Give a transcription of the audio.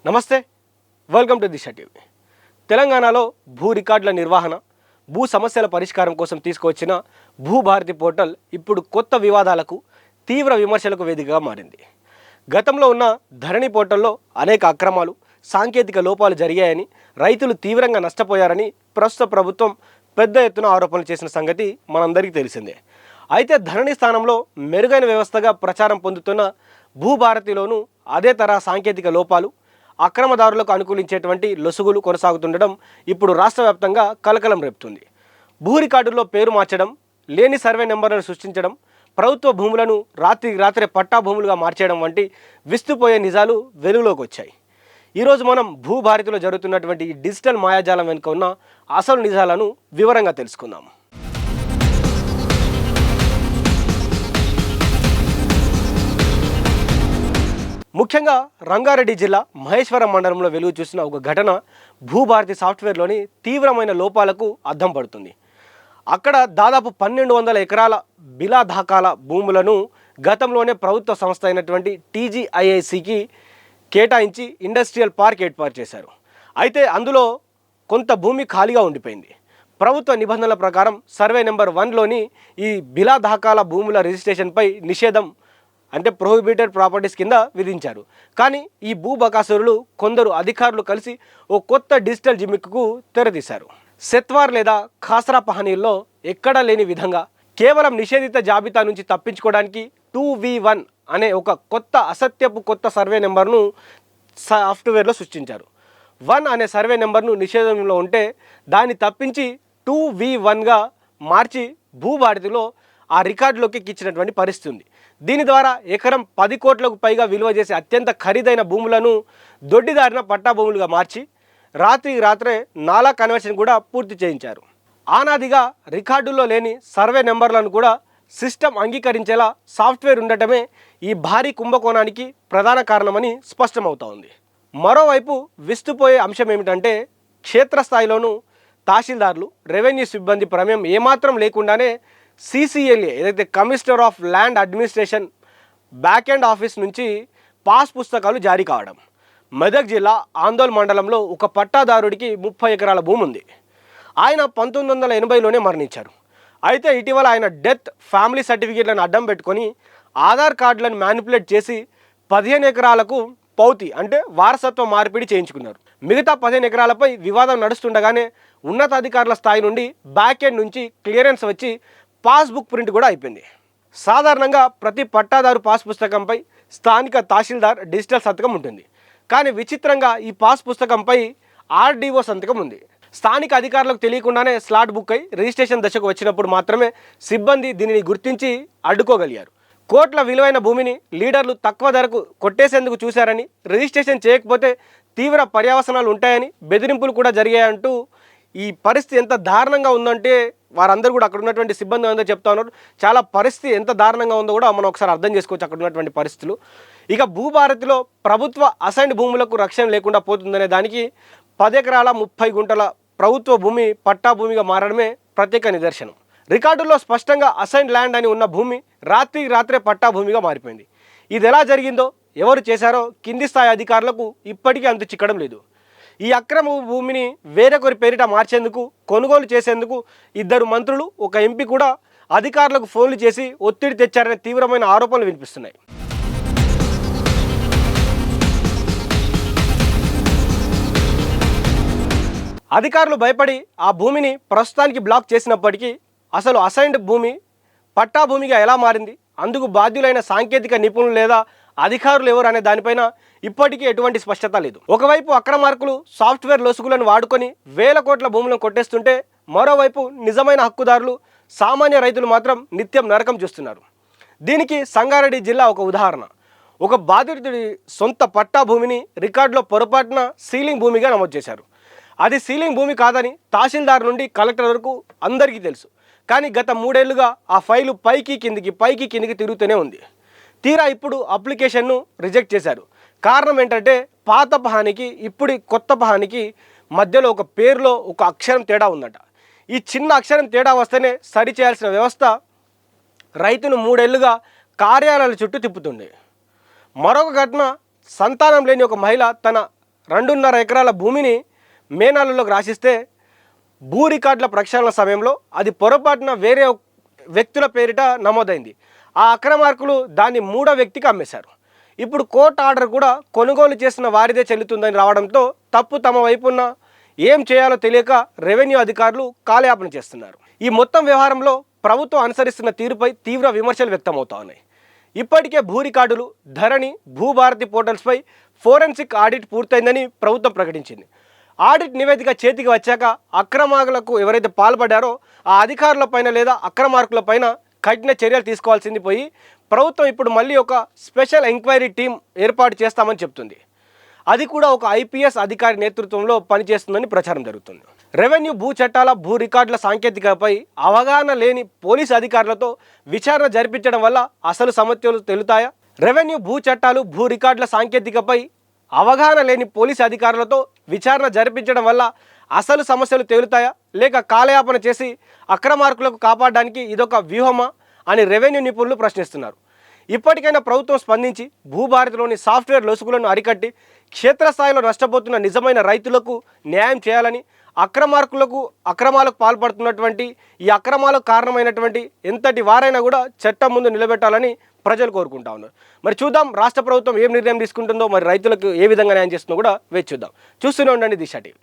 నమస్తే, welcome to Disha TV. తెలంగాణలో భూ రికార్డుల నిర్వహణ, భూ సమస్యల పరిష్కారం కోసం తీసుకువచ్చిన భూభారతి పోర్టల్ ఇప్పుడు కొత్త వివాదాలకు, తీవ్ర విమర్శలకు వేదికగా మారింది. గతంలో ఉన్న ధరణి పోర్టల్లో అనేక అక్రమాలు, సాంకేతిక లోపాలు జరిగాయని, రైతులు తీవ్రంగా నష్టపోయారని ప్రస్తుత ప్రభుత్వం పెద్ద ఎత్తున ఆరోపణలు చేసిన సంగతి మనందరికీ తెలిసిందే. అయితే ధరణి స్థానంలో మెరుగైన వ్యవస్థగా ప్రచారం పొందుతున్న భూభారతిలోనూ అదే తరహా సాంకేతిక లోపాలు, అక్రమదారులకు అనుకూలించేటువంటి లొసుగులు కొనసాగుతుండడం ఇప్పుడు రాష్ట్ర వ్యాప్తంగా కలకలం రేపుతుంది. భూ రికార్డుల్లో పేరు మార్చడం, లేని సర్వే నెంబర్లను సృష్టించడం, ప్రభుత్వ భూములను రాత్రే పట్టా భూములుగా మార్చేయడం వంటి విస్తుపోయే నిజాలు వెలుగులోకి వచ్చాయి. ఈరోజు మనం భూభారతిలో జరుగుతున్నటువంటి డిజిటల్ మాయాజాలం వెనుక ఉన్న అసలు నిజాలను వివరంగా తెలుసుకుందాం. ముఖ్యంగా రంగారెడ్డి జిల్లా మహేశ్వరం మండలంలో వెలుగు చూసిన ఒక ఘటన భూభారతి సాఫ్ట్వేర్లోని తీవ్రమైన లోపాలకు అద్దం పడుతుంది. అక్కడ దాదాపు 1200 ఎకరాల బిలా దాఖాల భూములను గతంలోనే ప్రభుత్వ సంస్థ అయినటువంటి TGIICకి కేటాయించి ఇండస్ట్రియల్ పార్క్ ఏర్పాటు చేశారు. అయితే అందులో కొంత భూమి ఖాళీగా ఉండిపోయింది. ప్రభుత్వ నిబంధనల ప్రకారం సర్వే నెంబర్ 1లోని ఈ బిలా దాఖాల భూముల రిజిస్ట్రేషన్పై నిషేధం, అంటే ప్రొహిబిటెడ్ ప్రాపర్టీస్ కింద విధించారు. కానీ ఈ భూబకాసురులు కొందరు అధికారులు కలిసి ఓ కొత్త డిజిటల్ జిమ్మిక్కు తెరతీశారు. సెత్వార్ లేదా ఖాసరా పహనీల్లో ఎక్కడా లేని విధంగా కేవలం నిషేధిత జాబితా నుంచి తప్పించుకోవడానికి 2V1 అనే ఒక కొత్త సర్వే నెంబర్ను సాఫ్ట్వేర్లో సృష్టించారు. 1 అనే సర్వే నెంబర్ను నిషేధంలో ఉంటే దాన్ని తప్పించి 2V1గా మార్చి భూభారతిలో ఆ రికార్డులోకి ఎక్కించినటువంటి పరిస్థితి ఉంది. దీని ద్వారా ఎకరం 10 కోట్లకు పైగా విలువ చేసే అత్యంత ఖరీదైన భూములను దొడ్డిదారిన పట్టా భూములుగా మార్చి రాత్రే నాలా కన్వర్షన్ కూడా పూర్తి చేయించారు. ఆనాదిగా రికార్డుల్లో లేని సర్వే నెంబర్లను కూడా సిస్టమ్ అంగీకరించేలా సాఫ్ట్వేర్ ఉండటమే ఈ భారీ కుంభకోణానికి ప్రధాన కారణమని స్పష్టమవుతా ఉంది. మరోవైపు విస్తుపోయే అంశం ఏమిటంటే, క్షేత్రస్థాయిలోనూ తహసీల్దార్లు, రెవెన్యూ సిబ్బంది ప్రమేయం ఏమాత్రం లేకుండానే CCLA ఏదైతే commissioner of land administration back end office నుంచి పాస్ పుస్తకాలు జారీ కావడం. మెదక్ జిల్లా ఆందోళ్ మండలంలో ఒక పట్టాదారుడికి 30 ఎకరాల భూమి ఉంది. ఆయన 1980లోనే మరణించారు. అయితే ఇటీవల ఆయన డెత్ ఫ్యామిలీ సర్టిఫికేట్లను అడ్డం పెట్టుకొని ఆధార్ కార్డులను మ్యానిపులేట్ చేసి 15 ఎకరాలకు పౌతి, అంటే వారసత్వ మార్పిడి చేయించుకున్నారు. మిగతా 15 ఎకరాలపై వివాదం నడుస్తుండగానే ఉన్నతాధికారుల స్థాయి నుండి బ్యాక్ ఎండ్ నుంచి క్లియరెన్స్ వచ్చి పాస్బుక్ ప్రింట్ కూడా అయిపోయింది. సాధారణంగా ప్రతి పట్టాదారు పాస్ పుస్తకంపై స్థానిక తహసీల్దార్ డిజిటల్ సంతకం ఉంటుంది. కానీ విచిత్రంగా ఈ పాస్ పుస్తకంపై RDO సంతకం ఉంది. స్థానిక అధికారులకు తెలియకుండానే స్లాట్ బుక్ అయి రిజిస్ట్రేషన్ దశకు వచ్చినప్పుడు మాత్రమే సిబ్బంది దీనిని గుర్తించి అడ్డుకోగలిగారు. కోట్ల విలువైన భూమిని లీడర్లు తక్కువ ధరకు కొట్టేసేందుకు చూశారని, రిజిస్ట్రేషన్ చేయకపోతే తీవ్ర పర్యవసనాలు ఉంటాయని బెదిరింపులు కూడా జరిగాయంటూ ఈ పరిస్థితి ఎంత దారుణంగా ఉందంటే వారందరూ కూడా అక్కడ ఉన్నటువంటి సిబ్బంది అందరూ చెప్తా ఉన్నారు. చాలా పరిస్థితి ఎంత దారుణంగా ఉందో కూడా మనం ఒకసారి అర్థం చేసుకోవచ్చు అక్కడ ఉన్నటువంటి పరిస్థితులు. ఇక భూభారతిలో ప్రభుత్వ అసైన్డ్ భూములకు రక్షణ లేకుండా పోతుందనే దానికి 10 ఎకరాల 30 గుంటల ప్రభుత్వ భూమి పట్టా భూమిగా మారడమే ప్రత్యేక నిదర్శనం. రికార్డుల్లో స్పష్టంగా అసైన్డ్ ల్యాండ్ అని ఉన్న భూమి రాత్రే పట్టా భూమిగా మారిపోయింది. ఇది ఎలా జరిగిందో, ఎవరు చేశారో కింది స్థాయి అధికారులకు ఇప్పటికీ అంతు చిక్కడం లేదు. ఈ అక్రమ భూమిని వేరొకరి పేరిట మార్చేందుకు, కొనుగోలు చేసేందుకు 2 మంత్రులు, ఒక MP కూడా అధికారులకు ఫోన్లు చేసి ఒత్తిడి తెచ్చారనే తీవ్రమైన ఆరోపణలు వినిపిస్తున్నాయి. అధికారులు భయపడి ఆ భూమిని ప్రస్తుతానికి బ్లాక్ చేసినప్పటికీ అసలు అసైన్డ్ భూమి పట్టా భూమిగా ఎలా మారింది, అందుకు బాధ్యులైన సాంకేతిక నిపుణులు లేదా అధికారులు ఎవరు అనే దానిపైన ఇప్పటికీ ఎటువంటి స్పష్టత లేదు. ఒకవైపు అక్రమార్కులు సాఫ్ట్వేర్ లొసుగులను వాడుకొని వేల కోట్ల భూములను కొట్టేస్తుంటే, మరోవైపు నిజమైన హక్కుదారులు, సామాన్య రైతులు మాత్రం నిత్యం నరకం చూస్తున్నారు. దీనికి సంగారెడ్డి జిల్లా ఒక ఉదాహరణ. ఒక బాధితుడి సొంత పట్టా భూమిని రికార్డులో పొరపాటున సీలింగ్ భూమిగా నమోదు చేశారు. అది సీలింగ్ భూమి కాదని తహసీల్దార్ నుండి కలెక్టర్ వరకు అందరికీ తెలుసు. కానీ గత 3 ఏళ్లుగా ఆ ఫైలు పైకి కిందికి తిరుగుతూనే ఉంది. తీరా ఇప్పుడు అప్లికేషన్ను రిజెక్ట్ చేశారు. కారణం ఏంటంటే, పాత పహానికి ఇప్పుడు కొత్త పహానికి మధ్యలో ఒక పేరులో ఒక అక్షరం తేడా ఉందట. ఈ చిన్న అక్షరం తేడా వస్తేనే సరిచేయాల్సిన వ్యవస్థ రైతును 3 ఏళ్లుగా కార్యాలయాల చుట్టూ తిప్పుతుంది. మరొక ఘటన, సంతానం లేని ఒక మహిళ తన 2.5 ఎకరాల భూమిని మేనాలలోకి రాసిస్తే భూ రికార్డుల ప్రక్షాళన సమయంలో అది పొరపాటున వేరే వ్యక్తుల పేరిట నమోదైంది. ఆ అక్రమార్కులు దాన్ని 3వ వ్యక్తికి అమ్మేశారు. ఇప్పుడు కోర్టు ఆర్డర్ కూడా కొనుగోలు చేసిన వారిదే చెల్లుతుందని రావడంతో తప్పు తమ వైపున్న ఏం చేయాలో తెలియక రెవెన్యూ అధికారులు కాలయాపన చేస్తున్నారు. ఈ మొత్తం వ్యవహారంలో ప్రభుత్వం అనుసరిస్తున్న తీరుపై తీవ్ర విమర్శలు వ్యక్తమవుతా ఉన్నాయి. ఇప్పటికే భూ రికార్డులు, ధరణి, భూభారతి పోర్టల్స్పై ఫోరెన్సిక్ ఆడిట్ పూర్తయిందని ప్రభుత్వం ప్రకటించింది. ఆడిట్ నివేదిక చేతికి వచ్చాక అక్రమాలకు ఎవరైతే పాల్పడ్డారో ఆ అధికారులపైన లేదా అక్రమార్కులపైన కఠిన చర్యలు తీసుకోవాల్సింది పోయి ప్రభుత్వం ఇప్పుడు మళ్ళీ ఒక స్పెషల్ ఎంక్వైరీ టీం ఏర్పాటు చేస్తామని చెప్తుంది. అది కూడా ఒక ఐపీఎస్ అధికారి నేతృత్వంలో పనిచేస్తుందని ప్రచారం జరుగుతుంది. రెవెన్యూ భూ చట్టాల, భూ రికార్డుల సాంకేతికపై అవగాహన లేని పోలీసు అధికారులతో విచారణ జరిపించడం వల్ల అసలు సమస్యలు తెలుతాయా? రెవెన్యూ భూ చట్టాలు, భూ రికార్డుల సాంకేతికపై అవగాహన లేని పోలీసు అధికారులతో విచారణ జరిపించడం వల్ల అసలు సమస్యలు తేలుతాయా, లేక కాలయాపన చేసి అక్రమార్కులకు కాపాడడానికి ఇదొక వ్యూహమా అని రెవెన్యూ నిపుణులు ప్రశ్నిస్తున్నారు. ఇప్పటికైనా ప్రభుత్వం స్పందించి భూభారతిలోని సాఫ్ట్వేర్ లొసుగులను అరికట్టి క్షేత్రస్థాయిలో నష్టపోతున్న నిజమైన రైతులకు న్యాయం చేయాలని, అక్రమాలకు పాల్పడుతున్నటువంటి ఈ అక్రమాలకు కారణమైనటువంటి ఎంతటి వారైనా కూడా చట్టం ముందు నిలబెట్టాలని ప్రజలు కోరుకుంటా ఉన్నారు. మరి చూద్దాం రాష్ట్ర ప్రభుత్వం ఏం నిర్ణయం తీసుకుంటుందో, మరి రైతులకు ఏ విధంగా న్యాయం చేస్తుందో కూడా వేచి చూద్దాం. చూస్తూనే ఉండండి దిశ టీవీ.